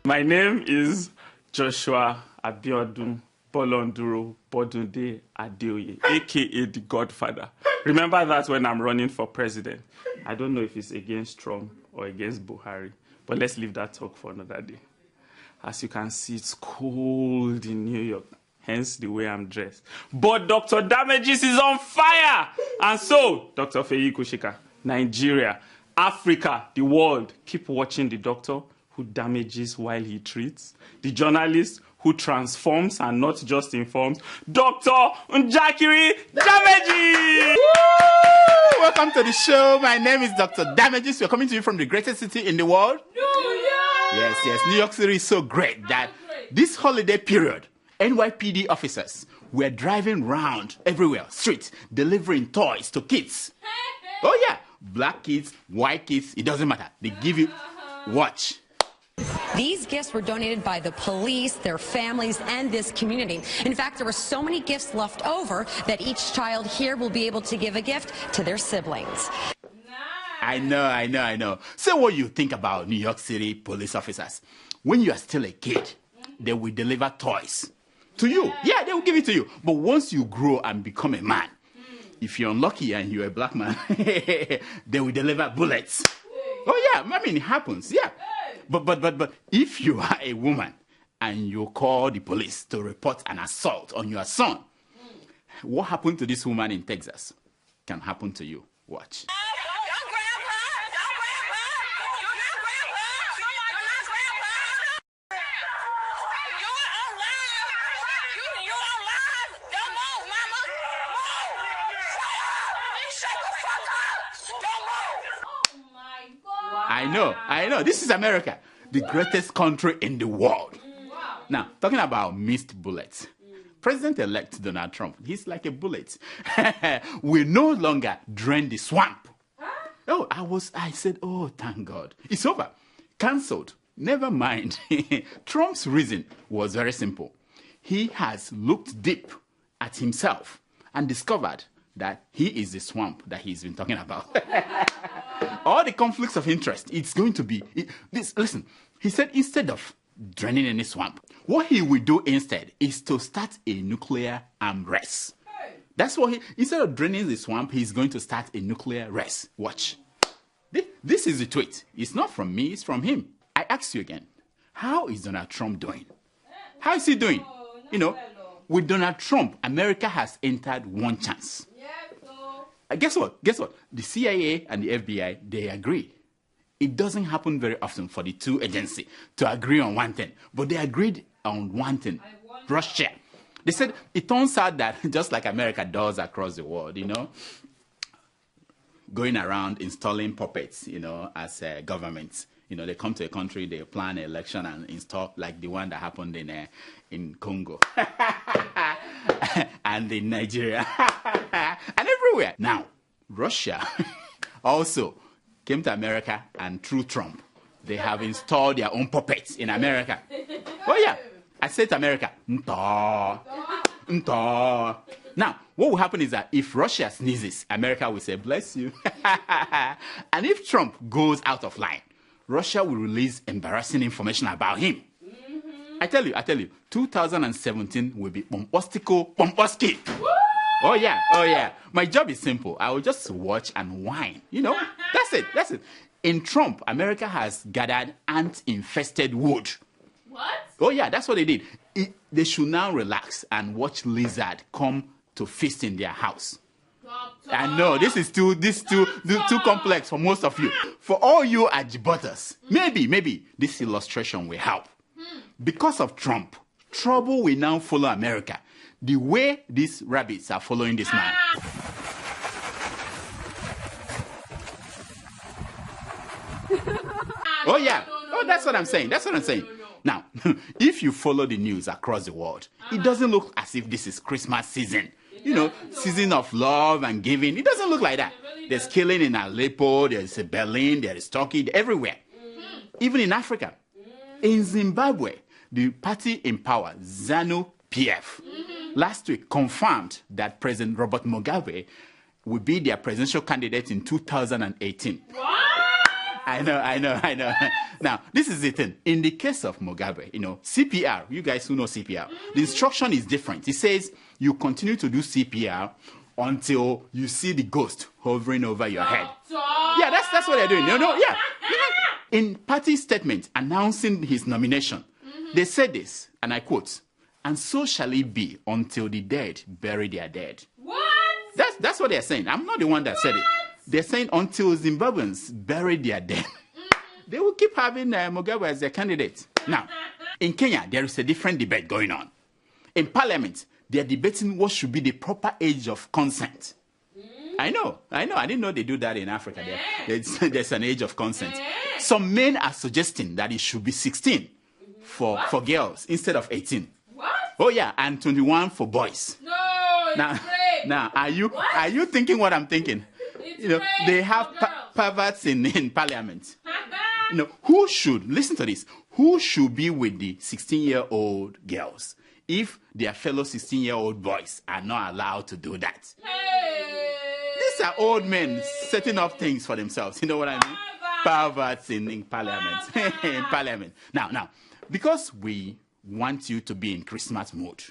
My name is Joshua Abiodun Bolonduro Bodunde Adeoye, a.k.a. the Godfather. Remember that when I'm running for president. I don't know if it's against Trump or against Buhari, but let's leave that talk for another day. As you can see, it's cold in New York, hence the way I'm dressed. But Dr. Damages is on fire! And so, Dr. Feyi Kushika, Nigeria, Africa, the world, keep watching the doctor who damages while he treats, the journalist who transforms and not just informs, Dr. Njakiri Damages! Welcome to the show. My name is Dr. Damages. We're coming to you from the greatest city in the world. New York! Yes. New York City is so great that this holiday period, NYPD officers were driving around everywhere, streets, delivering toys to kids. Oh yeah, black kids, white kids, it doesn't matter. They give you, watch. These gifts were donated by the police, their families, and this community. In fact, there were so many gifts left over that each child here will be able to give a gift to their siblings. I know. So what you think about New York City police officers? When you are still a kid, they will deliver toys to you. Yeah, they will give it to you. But once you grow and become a man, if you're unlucky and you're a black man, they will deliver bullets. Oh yeah, I mean, it happens, yeah. But if you are a woman and you call the police to report an assault on your son, what happened to this woman in Texas can happen to you. Watch. I know. This is America, the greatest country in the world. Now, talking about missed bullets, President-elect Donald Trump, he's like a bullet. We no longer drain the swamp. Oh, I said, oh, thank God. It's over. Cancelled. Never mind. Trump's reason was very simple. He has looked deep at himself and discovered that he is the swamp that he's been talking about. All the conflicts of interest, it's going to be this. Listen, he said instead of draining any swamp, what he will do instead is to start a nuclear arm race. That's what instead of draining the swamp, he's going to start a nuclear race. Watch. This is the tweet. It's not from me, it's from him. I ask you again, how is Donald Trump doing? How is he doing? You know, with Donald Trump, America has entered one chance. Guess what? The CIA and the FBI, they agree. It doesn't happen very often for the two agencies to agree on one thing, but they agreed on one thing, Russia. They said it turns out that just like America does across the world, you know, going around installing puppets, you know, as governments. You know, they come to a country, they plan an election and install, like the one that happened in Congo and in Nigeria and everywhere. Now, Russia also came to America, and through Trump, they have installed their own puppets in America. Oh yeah, I said to America, Nta. Now, what will happen is that if Russia sneezes, America will say, bless you. And if Trump goes out of line, Russia will release embarrassing information about him. I tell you, 2017 will be bomboski. Oh yeah. My job is simple. I will just watch and whine. You know, that's it. In Trump, America has gathered ant-infested wood. What? Oh yeah, that's what they did. They should now relax and watch lizard come to feast in their house. I know this is too complex for most of you. For all you agitators, maybe this illustration will help. Because of Trump, trouble will now follow America the way these rabbits are following this man. Oh yeah. Oh, that's what I'm saying. Now, if you follow the news across the world, it doesn't look as if this is Christmas season. You know, season of love and giving. It doesn't look like that. There's killing in Aleppo, there's Berlin, there is Turkey, everywhere. Even in Africa. In Zimbabwe, the party in power, ZANU-PF, last week confirmed that President Robert Mugabe will be their presidential candidate in 2018. What? I know. Now, this is the thing. In the case of Mugabe, CPR, you guys who know CPR, the instruction is different. It says you continue to do CPR until you see the ghost hovering over your head. Yeah, that's what they're doing. Yeah. In party statement announcing his nomination, they said this, and I quote, "And so shall it be until the dead bury their dead." What? That's what they're saying. I'm not the one that said it. They're saying until Zimbabweans bury their dead, they will keep having Mugabe as their candidate. Now, in Kenya, there is a different debate going on. In Parliament, they're debating what should be the proper age of consent. I know. I didn't know they do that in Africa. There's an age of consent. Some men are suggesting that it should be 16 for girls instead of 18. What? Oh yeah, and 21 for boys. No, it's rape. Now, are you thinking what I'm thinking? It's rape They have for girls. perverts in Parliament. Who should listen to this? Who should be with the 16-year-old girls if their fellow 16-year-old boys are not allowed to do that? Hey. These are old men setting up things for themselves. You know what I mean? Perverts in Parliament. In Parliament. Now, because we want you to be in Christmas mood,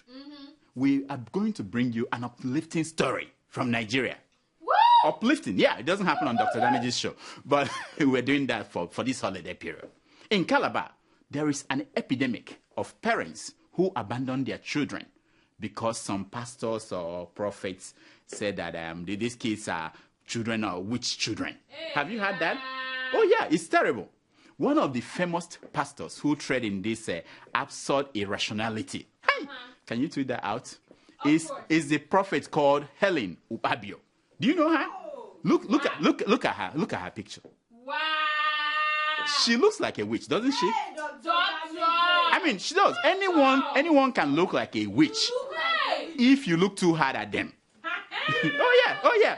we are going to bring you an uplifting story from Nigeria. Woo! Uplifting, yeah, it doesn't happen on Dr. Damage's show, but we're doing that for this holiday period. In Calabar, there is an epidemic of parents who abandon their children because some pastors or prophets said that these kids are children or witch children. Have you heard that? Oh yeah, it's terrible. One of the famous pastors who tread in this absurd irrationality, can you tweet that out? Is the prophet called Helen Ukpabio. Do you know her? Look at her. Look at her picture. Wow. She looks like a witch, doesn't she? Doctor. I mean, she does. Anyone can look like a witch if you look too hard at them. Oh yeah.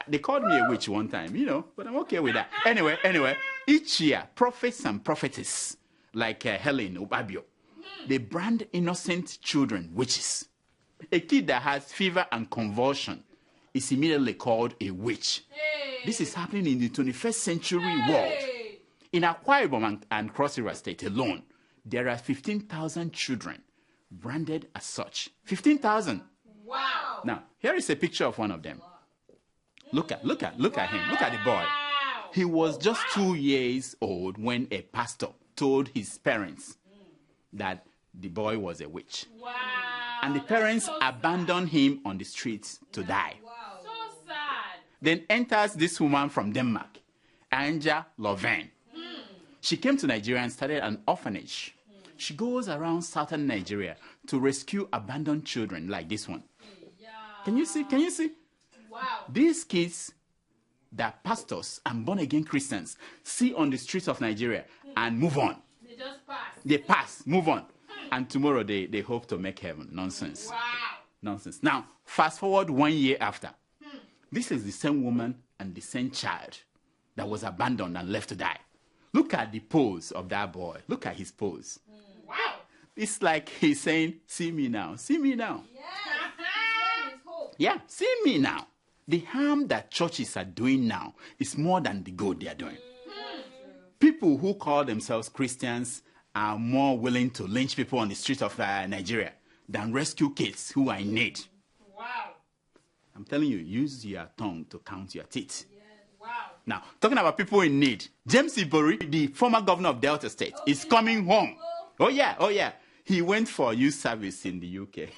They called me a witch one time, but I'm okay with that. Anyway, each year, prophets and prophetess like Helen Ukpabio, they brand innocent children witches. A kid that has fever and convulsion is immediately called a witch. This is happening in the 21st century world. In Akwa Ibom and Cross River State alone, there are 15,000 children branded as such. 15,000. Wow. Now, here is a picture of one of them. Look at him. Look at the boy. He was just 2 years old when a pastor told his parents that the boy was a witch. Wow. And the parents abandoned him on the streets to die. Wow. So sad. Then enters this woman from Denmark, Anja Loven. She came to Nigeria and started an orphanage. She goes around southern Nigeria to rescue abandoned children like this one. Yeah. Can you see? Wow. These kids that pastors and born-again Christians see on the streets of Nigeria and move on. They just pass. They pass, move on. And tomorrow they hope to make heaven. Nonsense. Wow. Nonsense. Now, fast forward 1 year after. This is the same woman and the same child that was abandoned and left to die. Look at the pose of that boy. Look at his pose. Wow. It's like he's saying, see me now, see me now. Yeah, see me now. The harm that churches are doing now is more than the good they are doing. People who call themselves Christians are more willing to lynch people on the streets of Nigeria than rescue kids who are in need. Wow. I'm telling you, use your tongue to count your teeth. Wow. Now, talking about people in need, James Ibori, the former governor of Delta State, is coming home. Oh yeah. He went for youth service in the UK.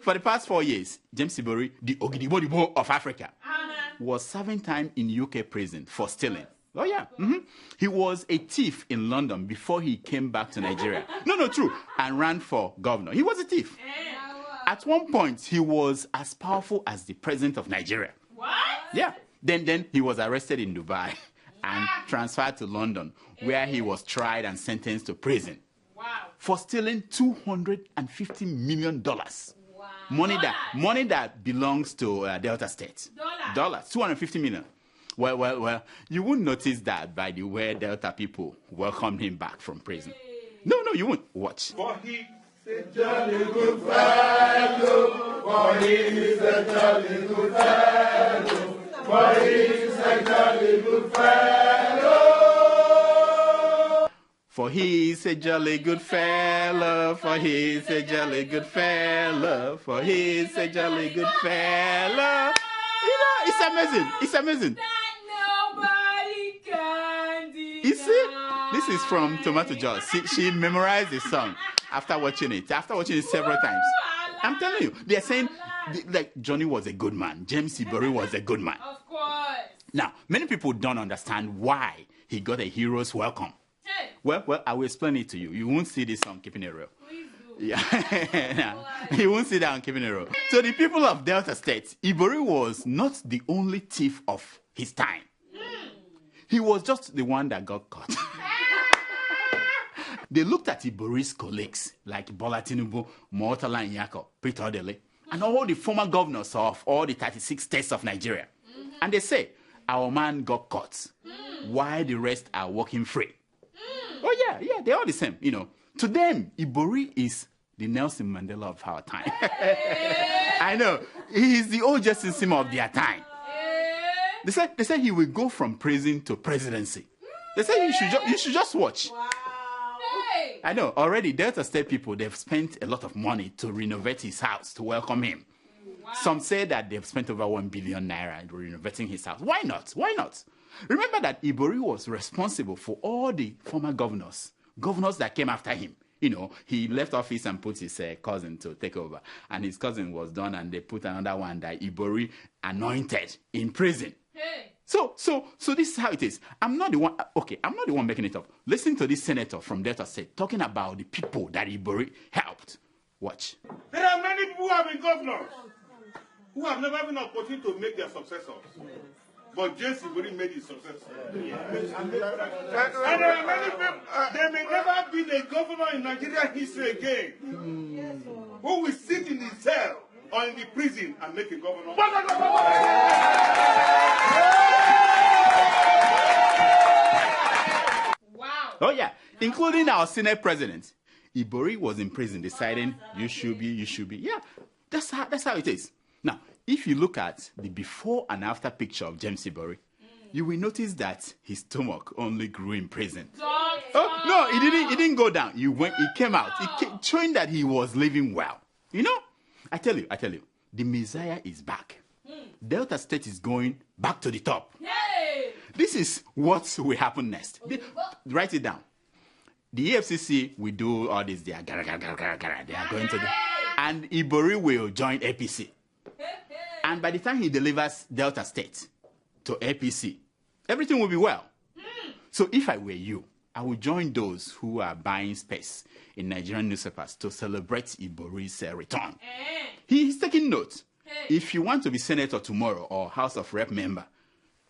For the past 4 years, James Ibori, the Ogidibodibo of Africa, was serving time in UK prison for stealing. Oh yeah. He was a thief in London before he came back to Nigeria. No, true. And ran for governor. He was a thief. At one point, he was as powerful as the president of Nigeria. What? Yeah. Then he was arrested in Dubai and transferred to London, where he was tried and sentenced to prison. Wow. For stealing $250 million. Wow. Money that belongs to Delta State. Dollars. $250 million. Well, you wouldn't notice that by the way Delta people welcomed him back from prison. No, you won't. Watch. For he is a jolly good fellow. For he is a jolly good fellow. For he is a jolly good fellow. For he's a jolly good fellow, for he's a jolly good fellow, for he's a jolly good fellow. You know, it's amazing. It's amazing. That nobody can deny. You see, this is from Tomato Jaws. She memorized the song after watching it several times. I'm telling you, they're saying, like, Johnny was a good man. James Ibori was a good man. Of course. Now, many people don't understand why he got a hero's welcome. Hey, Well, I will explain it to you. You won't see this on Keeping It Real. please do. Yeah, you won't see that on Keeping It Real. So the people of Delta State, Ibori was not the only thief of his time. He was just the one that got caught. They looked at Ibori's colleagues like Bola Tinubu, Murtala Nyako, Peter Odele, and all the former governors of all the 36 states of Nigeria. And they say, our man got caught, while the rest are walking free. Oh yeah, they're all the same, you know. To them, Ibori is the Nelson Mandela of our time. I know, he is the old Justin Sima of their time. They said he will go from prison to presidency. They said you should just watch. Hey. I know, already Delta State people, they've spent a lot of money to renovate his house, to welcome him. Wow. Some say that they've spent over 1 billion naira renovating his house. Why not? Why not? Remember that Ibori was responsible for all the former governors that came after him. You know, he left office and put his cousin to take over. And his cousin was done, and they put another one that Ibori anointed in prison. Hey. So this is how it is. I'm not the one making it up. Listen to this senator from Delta State talking about the people that Ibori helped. Watch. There are many people who have been governors who have never been opportunity to make their successors. But James Ibori made his successor. And there are many people, there may never be a governor in Nigeria history again who will sit in the cell or in the prison and make a governor. Wow. Oh yeah, including our Senate president. Ibori was in prison deciding you should be. Yeah, that's how it is. Now, if you look at the before and after picture of James Ibori, you will notice that his stomach only grew in prison. Doctor. Oh no, he didn't go down. He came out. Showing that he was living well. You know, I tell you, the Messiah is back. Delta State is going back to the top. Hey. This is what will happen next. Write it down. The EFCC will do all this. They are going to do, and Ibori will join APC. And by the time he delivers Delta State to APC, everything will be well. So if I were you, I would join those who are buying space in Nigerian newspapers to celebrate Ibori's return. He's taking note. If you want to be senator tomorrow or House of Rep member,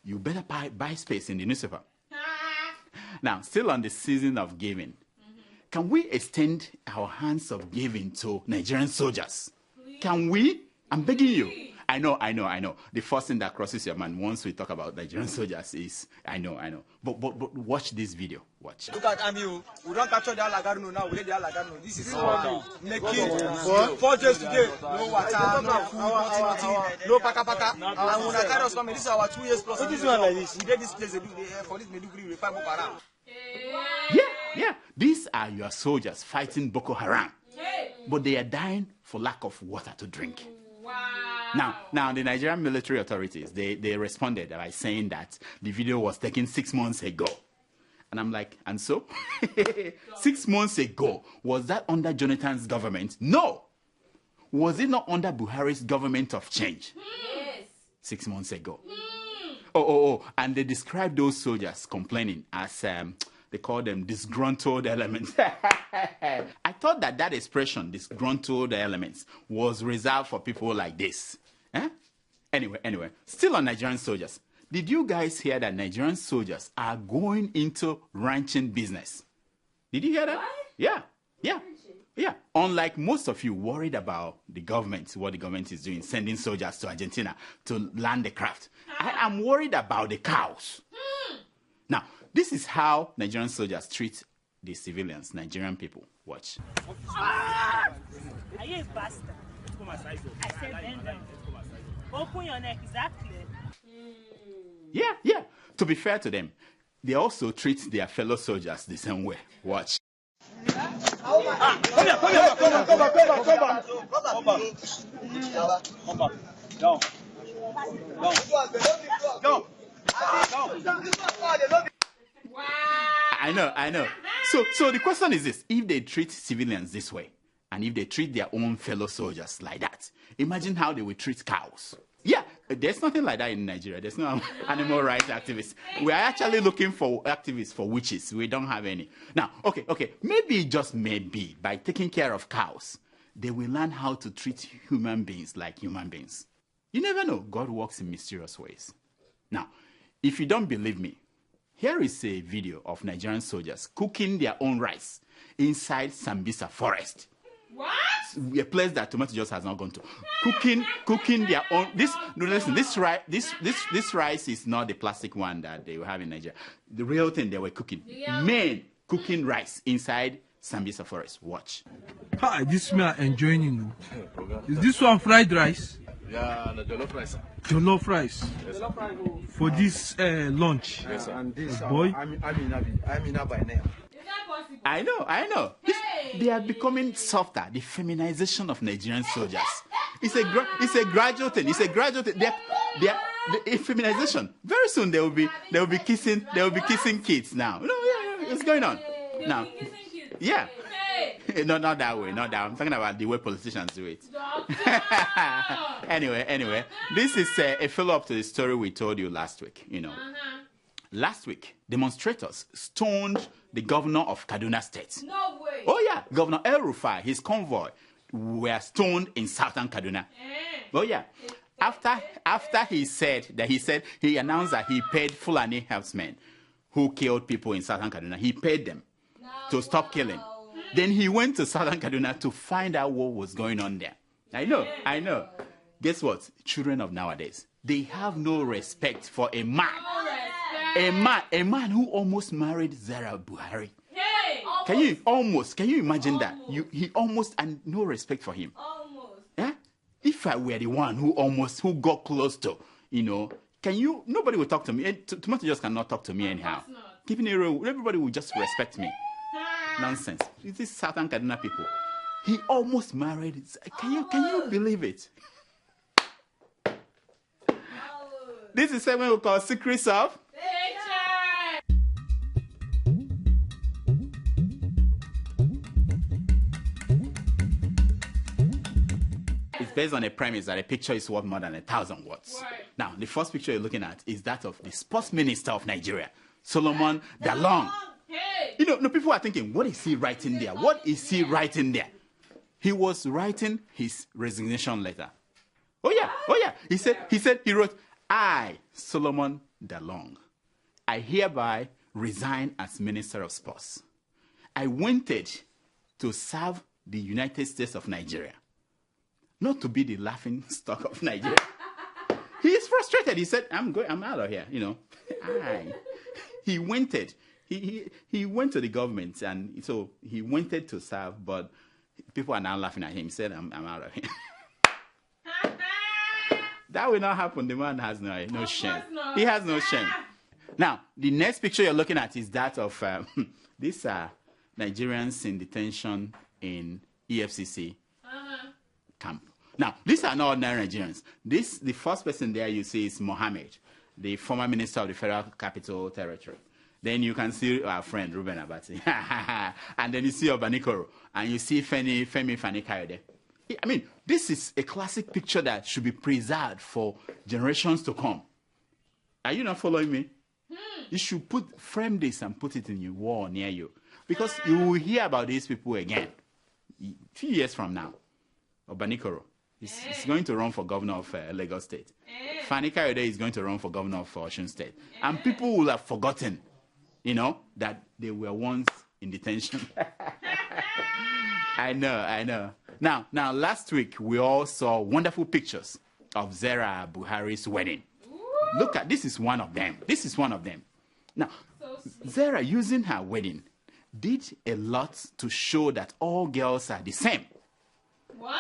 you better buy space in the newspaper. Now, still on the season of giving, can we extend our hands of giving to Nigerian soldiers? Please. Can we? I'm begging you. I know. The first thing that crosses your mind once we talk about Nigerian soldiers is, I know. But watch this video. Watch. Look at Amiu. We don't capture the Alagano now. We let the Alagano. This is our making 4 days today. No water, no food, nothing. No paka. And when I carry us coming, this is our 2 years plus. This one like this. We did this place. For this Meduguri, we fight Boko Haram. Yeah. These are your soldiers fighting Boko Haram. But they are dying for lack of water to drink. Wow. Now, the Nigerian military authorities, they responded by saying that the video was taken 6 months ago. And I'm like, and so? 6 months ago, was that under Jonathan's government? No. Was it not under Buhari's government of change? Yes. 6 months ago. Oh, and they described those soldiers complaining as, they call them disgruntled elements. I thought that expression, disgruntled elements, was reserved for people like this. Anyway, still on Nigerian soldiers. Did you guys hear that Nigerian soldiers are going into ranching business? Did you hear that? What? Yeah. Unlike most of you worried about the government, what the government is doing, sending soldiers to Argentina to land the craft, I am worried about the cows. Now, this is how Nigerian soldiers treat the civilians, Nigerian people. Watch. Are you a bastard? I said bend down. Open your neck, exactly. Yeah, yeah. To be fair to them, they also treat their fellow soldiers the same way. Watch. Come back. Down. I know. So the question is this: if they treat civilians this way, and if they treat their own fellow soldiers like that, imagine how they will treat cows. Yeah, there's nothing like that in Nigeria. There's no animal rights activists. We are actually looking for activists for witches. We don't have any. Now, okay, maybe, just maybe, by taking care of cows, they will learn how to treat human beings like human beings. You never know. God works in mysterious ways. Now, if you don't believe me, here is a video of Nigerian soldiers cooking their own rice inside Sambisa forest. What? A place that Tomato just has not gone to. Cooking their own. This rice is not the plastic one that they have in Nigeria. The real thing they were cooking. Men cooking rice inside Sambisa forest. Watch. Hi, this me are enjoying it. Is this one fried rice? Yeah, the jollof rice. Jollof rice. Yes, For this lunch. yes, sir. And this boy. I'm in by name. I know. They are becoming softer. The feminization of Nigerian soldiers. It's a gradual thing. It's a gradual thing. They are feminization. Very soon they will be kissing kids now. Yeah, it's going on. Now, yeah. No, not that way. Not that. I'm talking about the way politicians do it. Anyway, this is a follow-up to the story we told you last week. Last week, demonstrators stoned the governor of Kaduna State. No way. Oh yeah, Governor El Rufai, his convoy were stoned in southern Kaduna. Oh yeah. After he announced that he paid Fulani herdsmen who killed people in southern Kaduna. He paid them to stop killing. Then he went to southern Kaduna to find out what was going on there. I know. Guess what? Children of nowadays, they have no respect for a man. A man who almost married Zara Buhari. Hey, Can you imagine that? He almost, and no respect for him. almost. Yeah? If I were the one who got close to, nobody will talk to me. Tomato just cannot talk to me anyhow. not. Keeping it real, everybody will just respect me. Nonsense. It's these Southern Kaduna people. He almost married. Can you believe it? This is something we call Secrets of. It's based on a premise that a picture is worth more than 1,000 words. Right. Now, the first picture you're looking at is that of the sports minister of Nigeria, Solomon Dalong. Hey. People are thinking, what is he writing there? What is he writing there? He was writing his resignation letter. Oh yeah. He wrote, I, Solomon Dalong, I hereby resign as Minister of Sports. I wanted to serve the United States of Nigeria, not to be the laughing stock of Nigeria. He is frustrated. He said, I'm out of here, He wanted. He went to the government, and so he wanted to serve, but people are now laughing at him. He said, I'm out of here. That will not happen. The man has no shame. He has no shame. Now, the next picture you're looking at is that of these are Nigerians in detention in EFCC camp. Now, these are not ordinary Nigerians. The first person there you see is Mohammed, the former minister of the Federal Capital Territory. Then you can see our friend Ruben Abati. And then you see Obanikoro. And you see Femi Fani-Kayode. I mean, this is a classic picture that should be preserved for generations to come. Are you not following me? You should frame this and put it in your wall near you. Because you will hear about these people again. A few years from now. Obanikoro is going to run for governor of Lagos State. Fani Kayode is going to run for governor of Osun State. And people will have forgotten, that they were once in detention. I know. Now, last week, we all saw wonderful pictures of Zara Buhari's wedding. Look at, this is one of them. Now, Zara, using her wedding, did a lot to show that all girls are the same. What?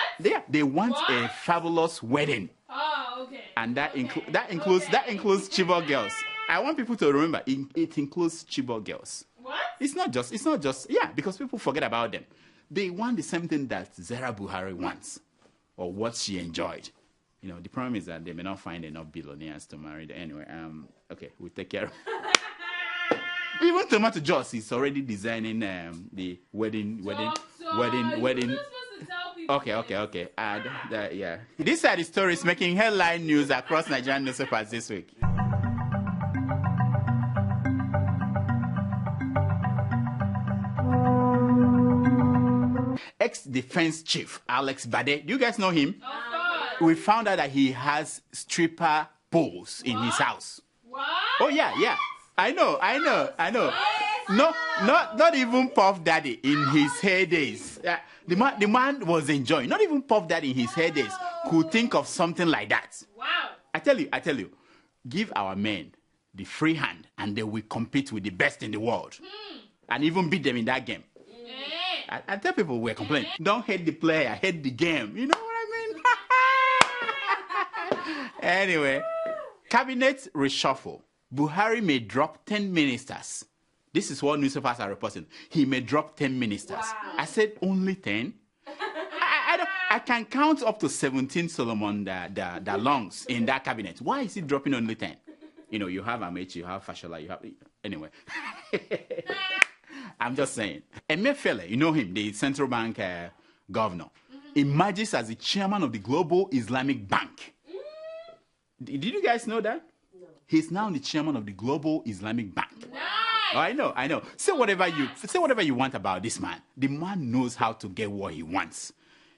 They want a fabulous wedding. Oh, Okay. And that includes Chibok girls. I want people to remember it includes Chibok girls. What? It's not just because people forget about them. They want the same thing that Zara Buhari wants, or what she enjoyed. You know, the problem is that they may not find enough billionaires to marry them. Anyway, okay, we'll take care of even Tomato Joss is already designing the wedding. Okay. Yeah. These are the stories making headline news across Nigerian newspapers this week. Ex-defense chief Alex Bade, do you guys know him? We found out that he has stripper poles in his house. What? Oh yeah. I know. No, not even Puff Daddy in his heydays. The man was enjoying. Not even Puff Daddy in his heydays could think of something like that. Wow. I tell you, give our men the free hand and they will compete with the best in the world. And even beat them in that game. I tell people we're complaining. Don't hate the player, hate the game. You know what I mean? Anyway, cabinet reshuffle. Buhari may drop 10 ministers. This is what newspapers are reporting. He may drop 10 ministers. Wow. I said only 10. I can count up to 17 Solomon Dalongs in that cabinet. Why is he dropping only 10? You know, you have Amechi, you have Fashola, you have... Anyway. I'm just saying. Emefiele, you know him, the central bank governor, emerges as the chairman of the Global Islamic Bank. Did you guys know that? No. He's now the chairman of the Global Islamic Bank. Nice. Oh, I know. Say whatever you want about this man. The man knows how to get what he wants.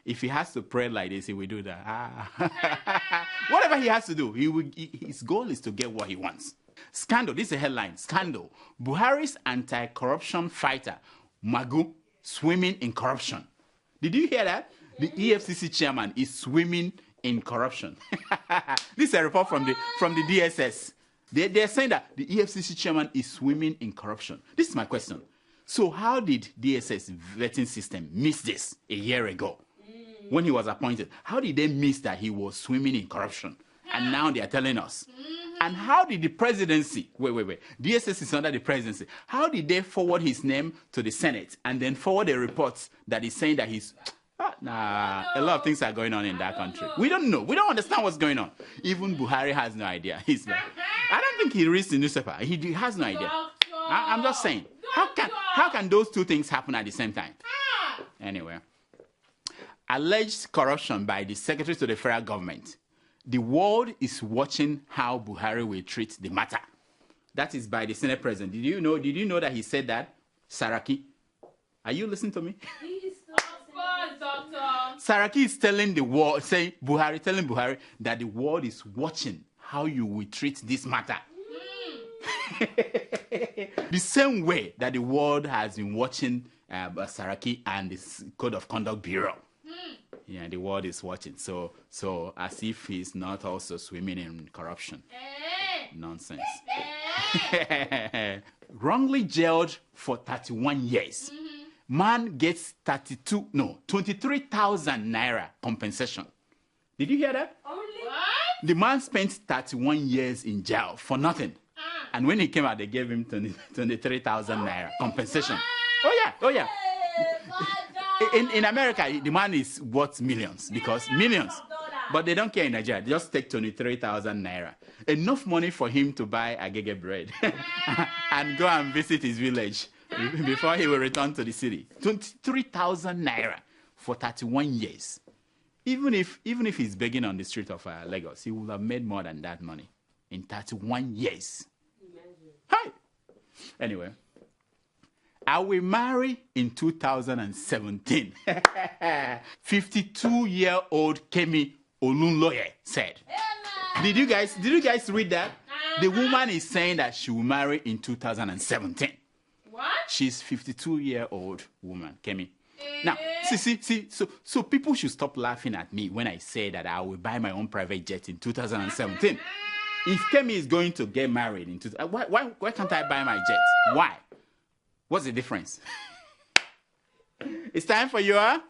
If he has to pray like this, he will do that. Whatever he has to do, his goal is to get what he wants. Scandal. This is a headline. Scandal. Buhari's anti-corruption fighter, Magu, swimming in corruption. Did you hear that? The EFCC chairman is swimming in corruption. This is a report from the DSS. They're saying that the EFCC chairman is swimming in corruption. This is my question. So how did DSS vetting system miss this a year ago when he was appointed? How did they miss that he was swimming in corruption? And now they are telling us. And how did the presidency, wait, DSS is under the presidency. How did they forward his name to the Senate and then forward a report that is saying that he's, a lot of things are going on in that country. We don't know. We don't understand what's going on. Even Buhari has no idea. He's like, I don't think he reads the newspaper. He has no idea. I'm just saying, how can those two things happen at the same time? Anyway, alleged corruption by the secretary to the federal government. The world is watching how Buhari will treat the matter. That is by the Senate President. Did you know that he said that? Saraki. Are you listening to me? Saraki is telling the world, telling Buhari that the world is watching how you will treat this matter. The same way that the world has been watching Saraki and the Code of Conduct Bureau. Yeah, the world is watching. So as if he's not also swimming in corruption. Nonsense. Wrongly jailed for 31 years. Man gets 23,000 naira compensation. Did you hear that? Only? What? The man spent 31 years in jail for nothing. And when he came out, they gave him 23,000 naira compensation. What? Oh yeah. In America, the man is worth millions millions. But they don't care in Nigeria. They just take 23,000 naira. Enough money for him to buy agege bread and go and visit his village before he will return to the city. 23,000 naira for 31 years. Even if he's begging on the street of Lagos, he would have made more than that money in 31 years. Hi. Anyway. I will marry in 2017. 52-year-old Kemi Olunloye said. Did you guys read that? The woman is saying that she will marry in 2017. What? She's 52-year-old woman, Kemi. Now, see, so people should stop laughing at me when I say that I will buy my own private jet in 2017. If Kemi is going to get married in why can't I buy my jet? Why? What's the difference? It's time for your...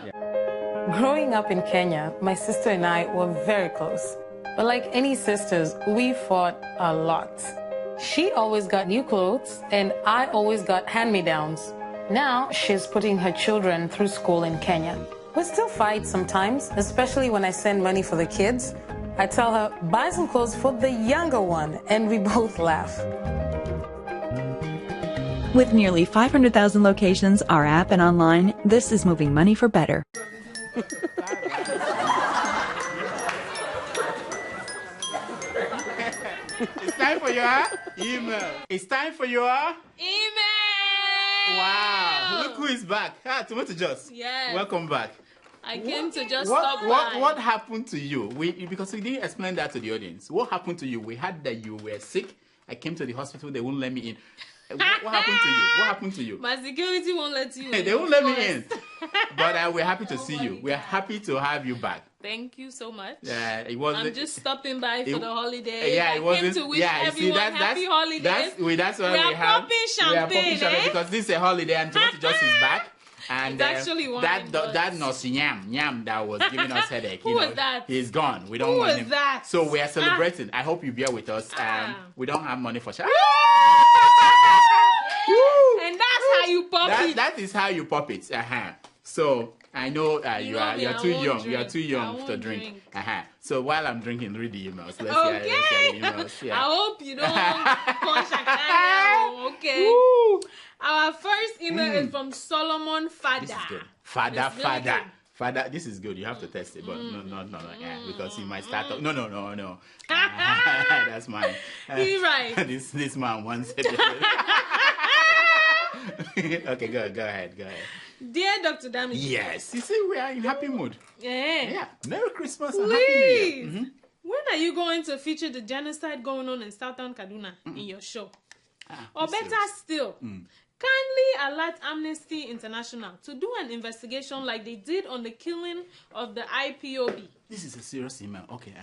Email! Growing up in Kenya, my sister and I were very close. But like any sisters, we fought a lot. She always got new clothes, and I always got hand-me-downs. Now she's putting her children through school in Kenya. We still fight sometimes, especially when I send money for the kids. I tell her, buy some clothes for the younger one, and we both laugh. With nearly 500,000 locations, our app and online, this is moving money for better. It's time for your email. It's time for your Email! Wow. Look who is back. Tomato Juice. Yes. Welcome back. I came to just stop by. What happened to you? Because we didn't explain that to the audience. What happened to you? We heard that you were sick. I came to the hospital. They wouldn't let me in. What happened to you? What happened to you? My security won't let you in. They won't let me in. But we're happy to see you. We're happy to have you back. Thank you so much. Yeah, it was. I'm just stopping by for the holiday. Yeah, it wasn't. I came to wish everyone happy holidays. That's why we have. Popping champagne, because this is a holiday and Tomato Juice is back. And actually that nurse Yam that was giving us headache. Who was that? He's gone. We don't want him. Who was that? So we are celebrating. I hope you bear with us. We don't have money for shower. And that's how you pop it. That is how you pop it. So I know you're too young. You are too young to drink. So while I'm drinking, read the emails. Let's hear the emails. Yeah. I hope you don't punch a guy. Okay. Woo. Our first email is from Solomon Fada. This is good. Fada. This is good. You have to test it, but no. Yeah, because he might start. No. That's mine. He writes. This man wants it. Okay, go ahead. Dear Dr. Dami. Yes. You see, we are in happy mood. Yeah. Merry Christmas and Happy New Year. Mm-hmm. When are you going to feature the genocide going on in Southern Kaduna in your show? Or better still, kindly alert Amnesty International to do an investigation like they did on the killing of the IPOB. This is a serious email. Okay,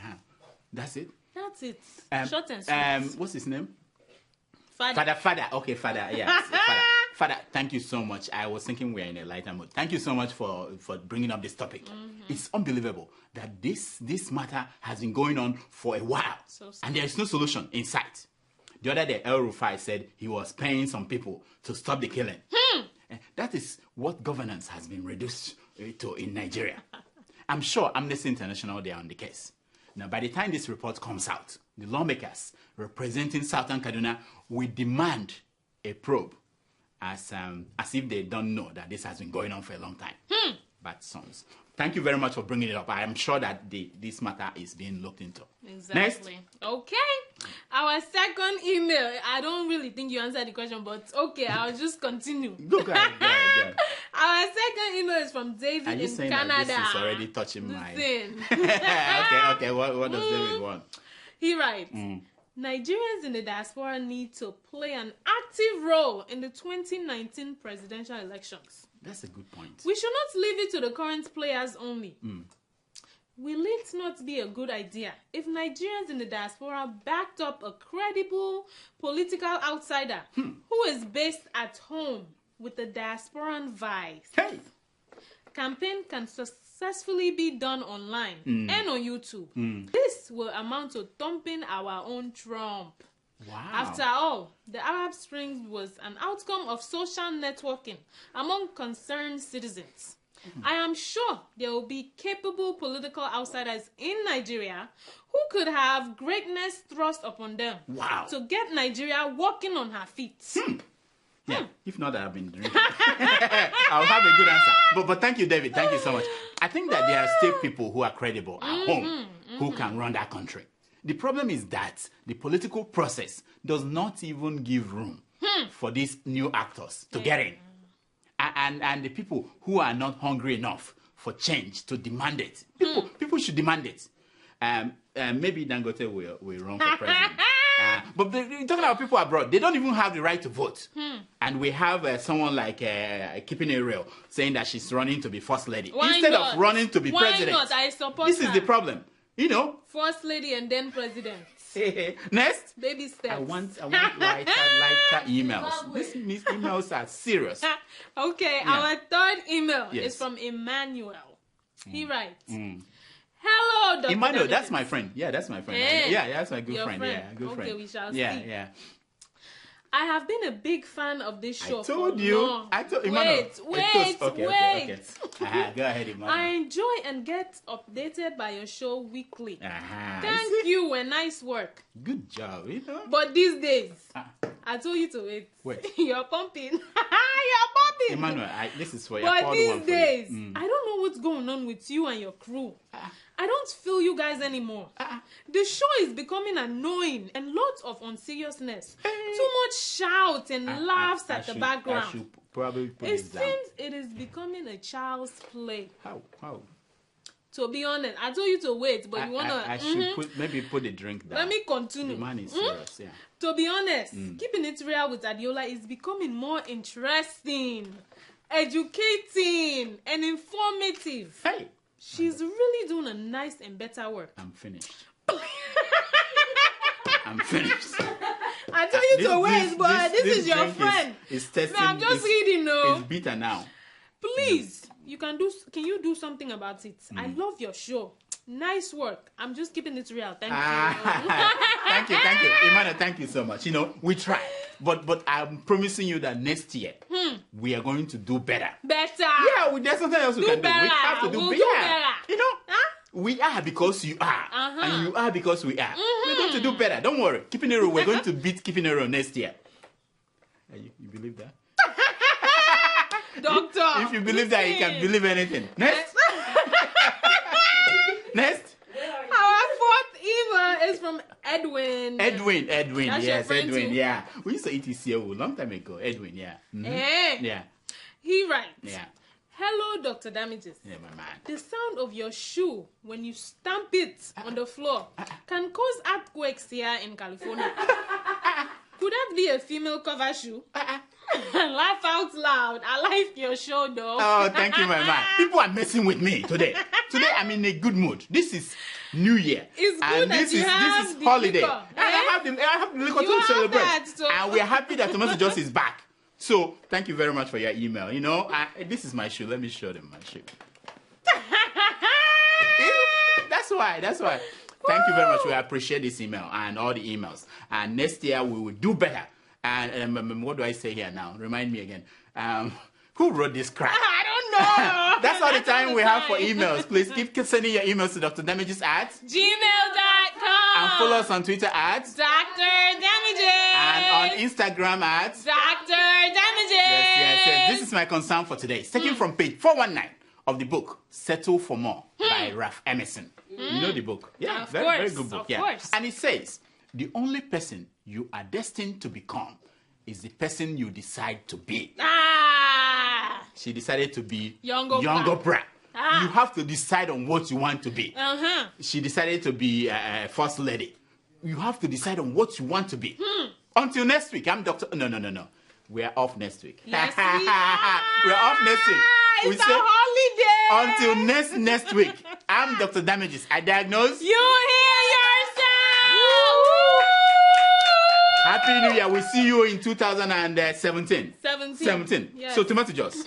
that's it? That's it. Short and sweet. What's his name? Fada. Okay, Fada. Yeah, Fada, thank you so much. I was thinking we're in a lighter mood. Thank you so much for bringing up this topic. It's unbelievable that this matter has been going on for a while, and there is no solution in sight. The other day, El Rufai said he was paying some people to stop the killing. That is what governance has been reduced to in Nigeria. I'm sure Amnesty International, they are on the case. Now, by the time this report comes out, the lawmakers representing Southern Kaduna will demand a probe as if they don't know that this has been going on for a long time. Bad sons. Thank you very much for bringing it up. I am sure that this matter is being looked into. Exactly. Next. Okay. Our second email. I don't really think you answered the question, but okay, I'll just continue. Go ahead. Our second email is from David Are you in saying Canada. That this is already touching my... Okay. What does David want? He writes, Nigerians in the diaspora need to play an active role in the 2019 presidential elections. That's a good point. We should not leave it to the current players only. Will it not be a good idea if Nigerians in the diaspora backed up a credible political outsider who is based at home with the diasporan vibe? Hey! Campaign can successfully be done online and on YouTube. This will amount to thumping our own Trump. Wow. After all, the Arab Spring was an outcome of social networking among concerned citizens. I am sure there will be capable political outsiders in Nigeria who could have greatness thrust upon them to get Nigeria walking on her feet. Yeah, if not, I've been drinking. I'll have a good answer. But thank you, David. Thank you so much. I think that there are still people who are credible at home who can run that country. The problem is that the political process does not even give room for these new actors to get in. And the people who are not hungry enough for change to demand it. People should demand it. Maybe Dangote will run for president. But talking about people abroad, they don't even have the right to vote. And we have someone like Keeping It Real saying that she's running to be first lady. Instead of running to be president. Why not? I support This is the problem. You know. First lady and then president. Next. Baby steps. I want lighter emails. These emails are serious. Okay, our third email is from Emmanuel. He writes, hello, Dr. Emmanuel, that's my friend. Yeah, that's my friend. Eh, Yeah, that's my good your friend. Yeah, good okay, friend. we shall yeah, see. Yeah. I have been a big fan of this show. I told for you. long. I told Emmanuel. Wait. Okay. Go ahead, Emmanuel. I enjoy and get updated by your show weekly. I Thank you and nice work. Good job, you know. But these days, I told you to wait. You're pumping. You're pumping. Emmanuel, this is for you. But these days, I don't know what's going on with you and your crew. I don't feel you guys anymore. The show is becoming annoying and lots of unseriousness. Too much shout and laughs at the background. I should probably put It it down. seems it is becoming a child's play. How? To be honest, I told you to wait, but you wanna. I should maybe put the drink down. Let me continue. The man is serious, yeah. To be honest, keeping it real with Adeola is becoming more interesting, educating, and informative. Hey, she's really doing a nice and better work. I'm finished. I'm finished. I told you to wait, but this is your friend. It's testing. I'm just reading, no. It's bitter now. Please, can you do something about it? I love your show. Nice work. I'm just keeping it real. Thank you. Thank you. Emmanuel, thank you so much. You know, we try. But I'm promising you that next year, we are going to do better. Better? Yeah, there's something else we can do. We have to do we'll better. Do better. You know? We are because you are. And you are because we are. We're going to do better. Don't worry. Keeping it real. We're going to beat Keeping it real next year. You believe that? Doctor. If you believe that, you can believe anything. Next. Next. Our fourth email is from Edwin. Edwin. That's Yes, your friend Edwin. too? Yeah. We used to eat ECO a long time ago. Edwin, yeah. Yeah. He writes. Yeah. Hello, Dr. Damages. Yeah, my man. The sound of your shoe when you stamp it on the floor can cause earthquakes here in California. Could that be a female cover shoe? Laugh out loud. I like your show, though. Oh, thank you, my man. People are messing with me today. Today, I'm in a good mood. This is New Year. It's good and that this you is have the holiday. liquor. I have the liquor You to have celebrate. that, so- And we're happy that Tomato Juice is back. So, thank you very much for your email. You know, this is my shoe. Let me show them my shoe. That's why. Thank you very much. We appreciate this email and all the emails. And next year, we will do better. And what do I say here now? Remind me again. Who wrote this crap? I don't know. That's all the time we have for emails. Please keep sending your emails to Dr. Damages at gmail.com. and follow us on Twitter at Dr. Damages. and on Instagram at Dr. Damages. Yes. This is my concern for today. It's taken from page 419 of the book Settle for More by Ralph Emerson. You know the book? Yeah, Of very course, good book. of Yeah. course. And it says, the only person you are destined to become is the person you decide to be. She decided to be Younger brat. You have to decide on what you want to be. She decided to be first lady. You have to decide on what you want to be. Until next week, I'm Dr. No. We are off next week. Yes, we are. We're off next week. It's a holiday. Until next week, I'm Dr. Damages. I diagnose. You hear yourself. Happy New Year. We'll see you in 2017. 17. Yes. So, Tomato Juice.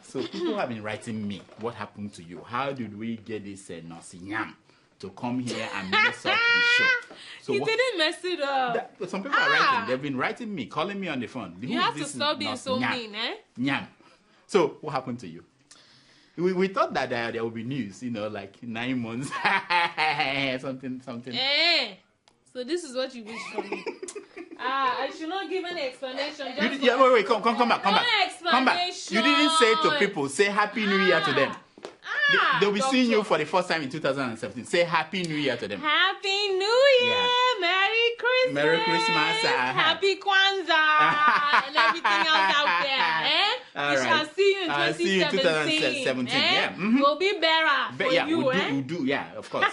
So, people have been writing me, what happened to you? How did we get this Nosinyam to come here and mess up the show? So He didn't mess it up. Some people are writing. They've been writing me, calling me on the phone. You have to stop being so mean, eh? Nyam. So, what happened to you? We thought that there would be news, like 9 months. something. So this is what you wish for me. I should not give any explanation. Wait, come back. Come back. You didn't say to people, say Happy New Year to them. They'll be seeing you for the first time in 2017. Say Happy New Year to them. Happy New Year. Yeah. Merry Christmas. Merry Christmas. Happy Kwanzaa. And everything else out there. All we right. shall see you in 2017. Yeah. We'll be better for you. We'll do. Yeah, of course.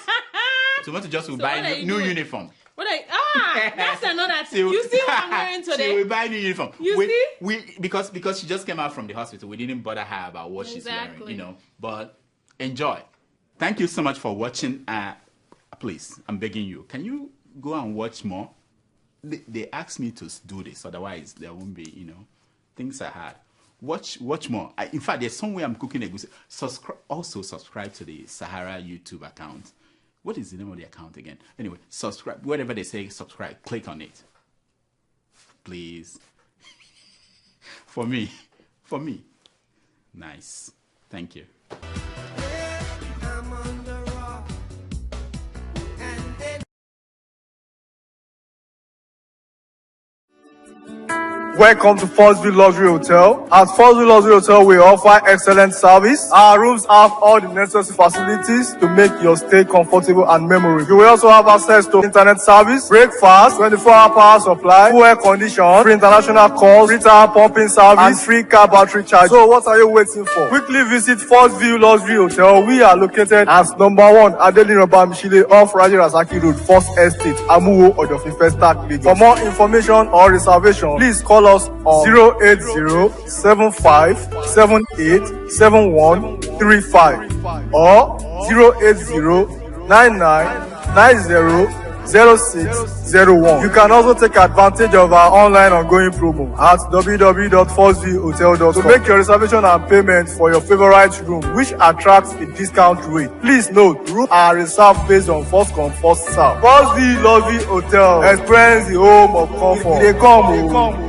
Tomato Juice will buy new uniform. That's another thing. You see what I'm wearing today? She will buy new uniform. See? Because she just came out from the hospital, we didn't bother her about what she's wearing, But enjoy. Thank you so much for watching. Please, I'm begging you. Can you go and watch more? They asked me to do this, otherwise there won't be, things are hard. Watch more. In fact, there's somewhere I'm cooking a goose. Subscribe to the Sahara YouTube account. What is the name of the account again? Anyway, subscribe. Whatever they say, subscribe. Click on it. Please. For me. Nice. Thank you. Welcome to Forstview Luxury Hotel. At Forstview Luxury Hotel, we offer excellent service. Our rooms have all the necessary facilities to make your stay comfortable and memorable. You will also have access to internet service, breakfast, 24-hour power supply, full air condition, free international calls, free tire pumping service, and free car battery charge. So what are you waiting for? Quickly visit Forstview Luxury Hotel. We are located at number 1 Adeola off Raji Rasaki Road, First Estate, Amuwo, Odofife, Stark, Lagos. For more information or reservation, please call us on 08075787135 or 08099900601. You can also take advantage of our online ongoing promo at www.forceviewhotel.com to make your reservation and payment for your favorite room, which attracts a discount rate. Please note, rooms are reserved based on first come, first serve. Forstview Luxury Hotel. Experience the home of comfort. They come.